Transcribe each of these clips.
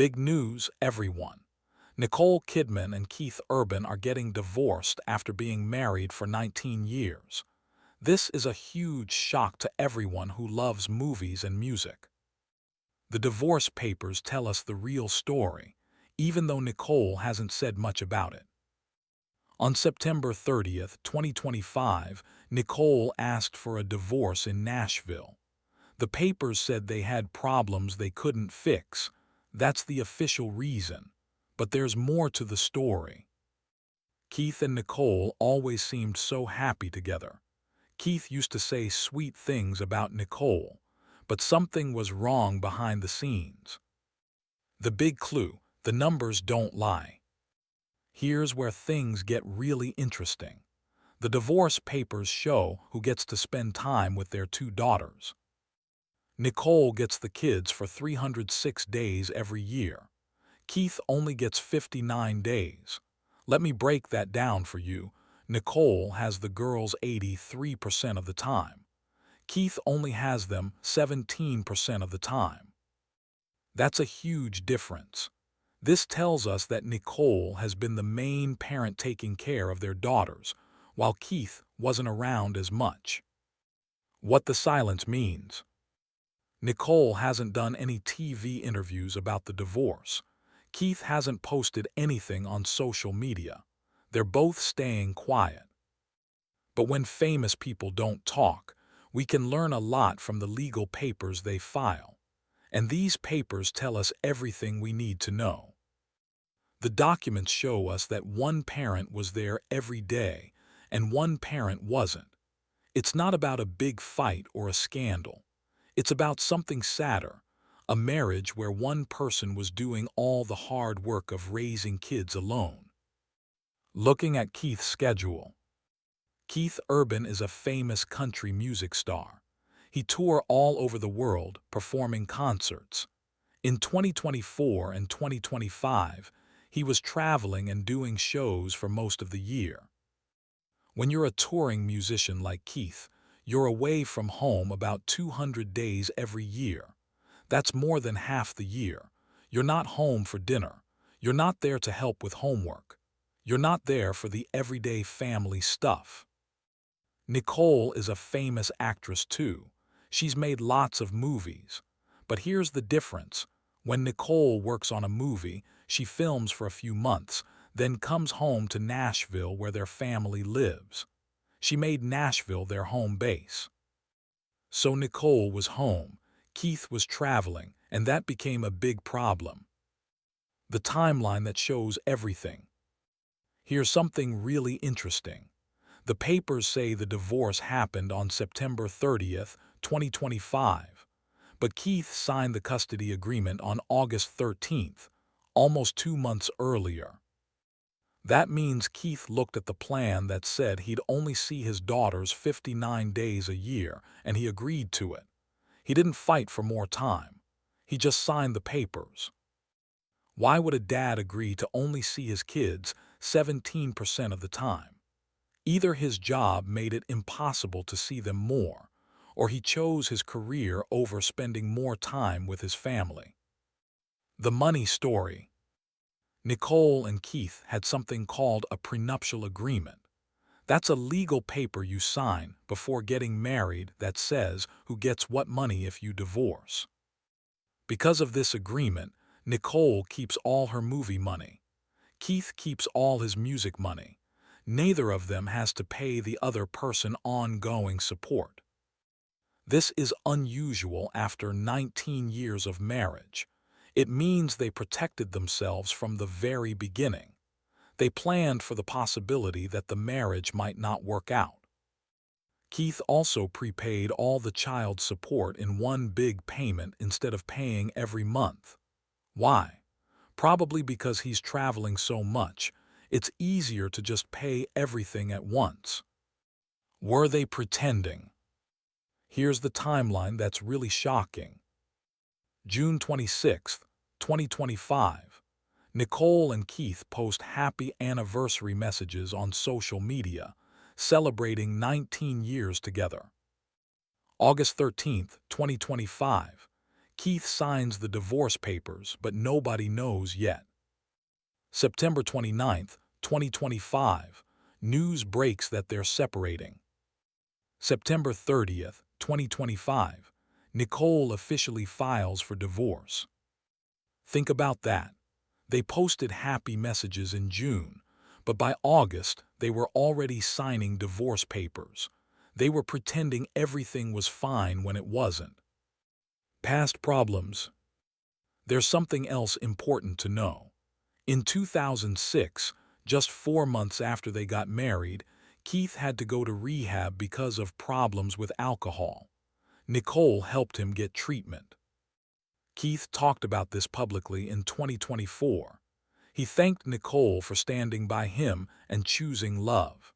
Big news, everyone. Nicole Kidman and Keith Urban are getting divorced after being married for 19 years. This is a huge shock to everyone who loves movies and music. The divorce papers tell us the real story, even though Nicole hasn't said much about it. On September 30th, 2025, Nicole asked for a divorce in Nashville. The papers said they had problems they couldn't fix. That's the official reason. But there's more to the story. Keith and Nicole always seemed so happy together. Keith used to say sweet things about Nicole, but something was wrong behind the scenes. The big clue: the numbers don't lie. Here's where things get really interesting. The divorce papers show who gets to spend time with their two daughters. Nicole gets the kids for 306 days every year. Keith only gets 59 days. Let me break that down for you. Nicole has the girls 83% of the time. Keith only has them 17% of the time. That's a huge difference. This tells us that Nicole has been the main parent taking care of their daughters, while Keith wasn't around as much. What the silence means. Nicole hasn't done any TV interviews about the divorce. Keith hasn't posted anything on social media. They're both staying quiet. But when famous people don't talk, we can learn a lot from the legal papers they file. And these papers tell us everything we need to know. The documents show us that one parent was there every day and one parent wasn't. It's not about a big fight or a scandal. It's about something sadder, a marriage where one person was doing all the hard work of raising kids alone. Looking at Keith's schedule. Keith Urban is a famous country music star. He toured all over the world performing concerts. In 2024 and 2025, he was traveling and doing shows for most of the year. When you're a touring musician like Keith, you're away from home about 200 days every year. That's more than half the year. You're not home for dinner. You're not there to help with homework. You're not there for the everyday family stuff. Nicole is a famous actress too. She's made lots of movies. But here's the difference. When Nicole works on a movie, she films for a few months, then comes home to Nashville where their family lives. She made Nashville their home base. So Nicole was home, Keith was traveling, and that became a big problem. The timeline that shows everything. Here's something really interesting. The papers say the divorce happened on September 30th, 2025. But Keith signed the custody agreement on August 13th, almost 2 months earlier. That means Keith looked at the plan that said he'd only see his daughters 59 days a year, and he agreed to it. He didn't fight for more time. He just signed the papers. Why would a dad agree to only see his kids 17% of the time? Either his job made it impossible to see them more, or he chose his career over spending more time with his family. The money story. Nicole and Keith had something called a prenuptial agreement. That's a legal paper you sign before getting married that says who gets what money if you divorce. Because of this agreement, Nicole keeps all her movie money. Keith keeps all his music money. Neither of them has to pay the other person ongoing support. This is unusual after 19 years of marriage. It means they protected themselves from the very beginning. They planned for the possibility that the marriage might not work out. Keith also prepaid all the child support in one big payment instead of paying every month. Why? Probably because he's traveling so much, it's easier to just pay everything at once. Were they pretending? Here's the timeline that's really shocking. June 26, 2025. Nicole and Keith post happy anniversary messages on social media, celebrating 19 years together. August 13, 2025. Keith signs the divorce papers, but nobody knows yet. September 29th, 2025, news breaks that they're separating. September 30th, 2025, Nicole officially files for divorce. Think about that. They posted happy messages in June, but by August, they were already signing divorce papers. They were pretending everything was fine when it wasn't. Past problems. There's something else important to know. In 2006, just 4 months after they got married, Keith had to go to rehab because of problems with alcohol. Nicole helped him get treatment. Keith talked about this publicly in 2024. He thanked Nicole for standing by him and choosing love.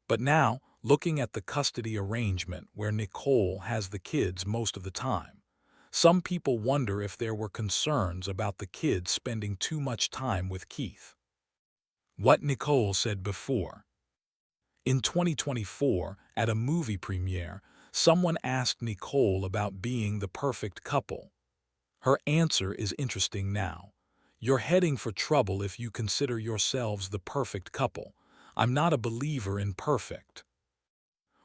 But now, looking at the custody arrangement where Nicole has the kids most of the time, some people wonder if there were concerns about the kids spending too much time with Keith. What Nicole said before. In 2024, at a movie premiere, someone asked Nicole about being the perfect couple. Her answer is interesting now. "You're heading for trouble if you consider yourselves the perfect couple. I'm not a believer in perfect."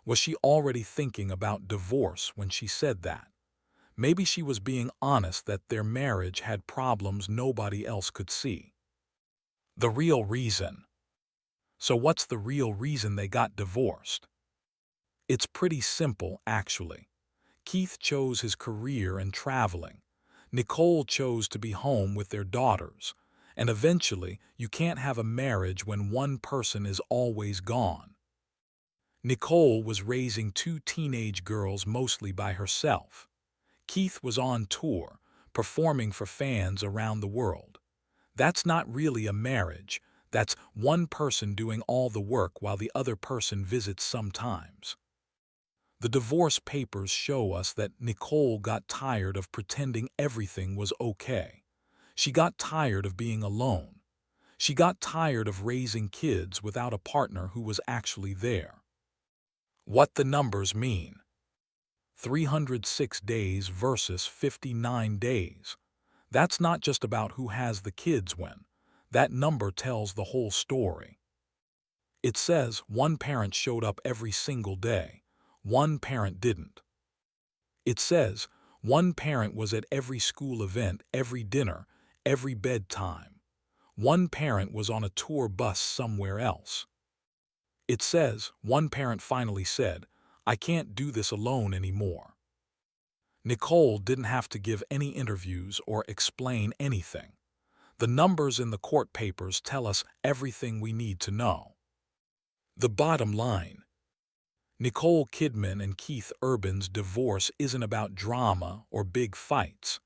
Was she already thinking about divorce when she said that? Maybe she was being honest that their marriage had problems nobody else could see. The real reason. So what's the real reason they got divorced? It's pretty simple, actually. Keith chose his career and traveling. Nicole chose to be home with their daughters. And eventually, you can't have a marriage when one person is always gone. Nicole was raising 2 teenage girls mostly by herself. Keith was on tour, performing for fans around the world. That's not really a marriage. That's one person doing all the work while the other person visits sometimes. The divorce papers show us that Nicole got tired of pretending everything was okay. She got tired of being alone. She got tired of raising kids without a partner who was actually there. What the numbers mean. 306 days versus 59 days. That's not just about who has the kids when. That number tells the whole story. It says one parent showed up every single day. One parent didn't. It says one parent was at every school event, every dinner, every bedtime. One parent was on a tour bus somewhere else. It says one parent finally said, "I can't do this alone anymore." Nicole didn't have to give any interviews or explain anything. The numbers in the court papers tell us everything we need to know. The bottom line. Nicole Kidman and Keith Urban's divorce isn't about drama or big fights.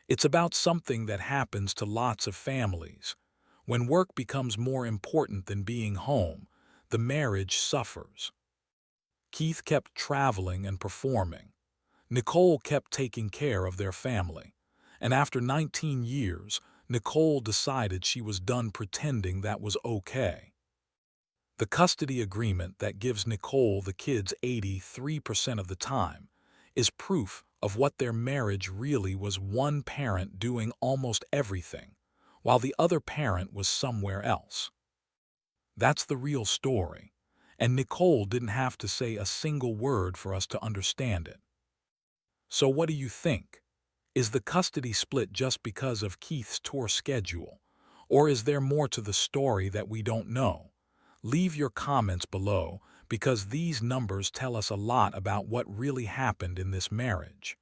It's about something that happens to lots of families. When work becomes more important than being home, the marriage suffers. Keith kept traveling and performing. Nicole kept taking care of their family. And after 19 years, Nicole decided she was done pretending that was okay. The custody agreement that gives Nicole the kids 83% of the time is proof of what their marriage really was: one parent doing almost everything, while the other parent was somewhere else. That's the real story, and Nicole didn't have to say a single word for us to understand it. So what do you think? Is the custody split just because of Keith's tour schedule, or is there more to the story that we don't know? Leave your comments below, because these numbers tell us a lot about what really happened in this marriage.